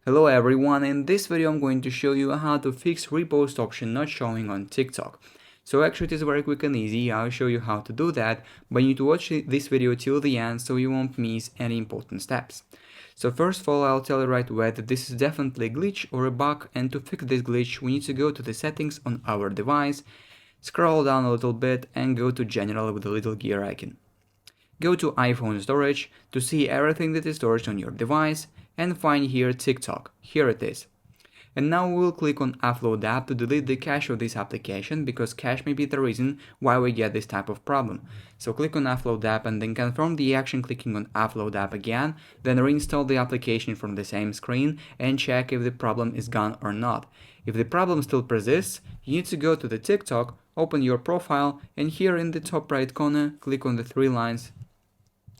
Hello everyone, in this video I'm going to show you how to fix repost option not showing on TikTok. So actually it is very quick and easy. I'll show you how to do that, but you need to watch this video till the end so you won't miss any important steps. So first of all, I'll tell you right away that this is definitely a glitch or a bug, and to fix this glitch we need to go to the settings on our device, scroll down a little bit and go to general with the little gear icon. Go to iPhone storage to see everything that is stored on your device and find here TikTok. Here it is. And now we will click on Offload app to delete the cache of this application, because cache may be the reason why we get this type of problem. So click on Offload app and then confirm the action clicking on Offload app again, then reinstall the application from the same screen and check if the problem is gone or not. If the problem still persists, you need to go to the TikTok, open your profile, and here in the top right corner click on the three lines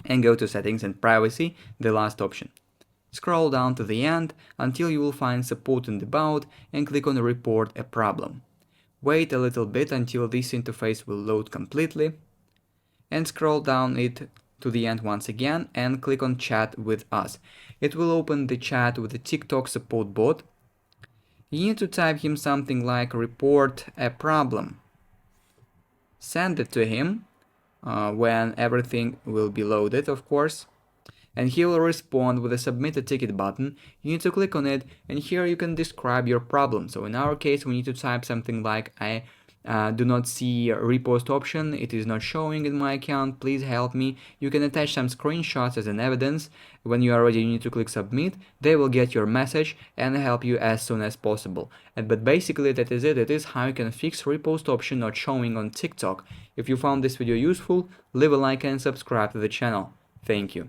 and go to Settings and Privacy, the last option. Scroll down to the end until you will find Support and About and click on Report a Problem. Wait a little bit until this interface will load completely and scroll down it to the end once again and click on Chat with Us. It will open the chat with the TikTok support bot. You need to type him something like Report a Problem. Send it to him when everything will be loaded, of course, and he will respond with a Submit a Ticket button. You need to click on it, and here you can describe your problem. So in our case we need to type something like, I do not see a repost option, it is not showing in my account, please help me. You can attach some screenshots as an evidence. When you are ready, you need to click submit. They will get your message and help you as soon as possible. But basically that is it. It is how you can fix repost option not showing on TikTok. If you found this video useful, leave a like and subscribe to the channel. Thank you.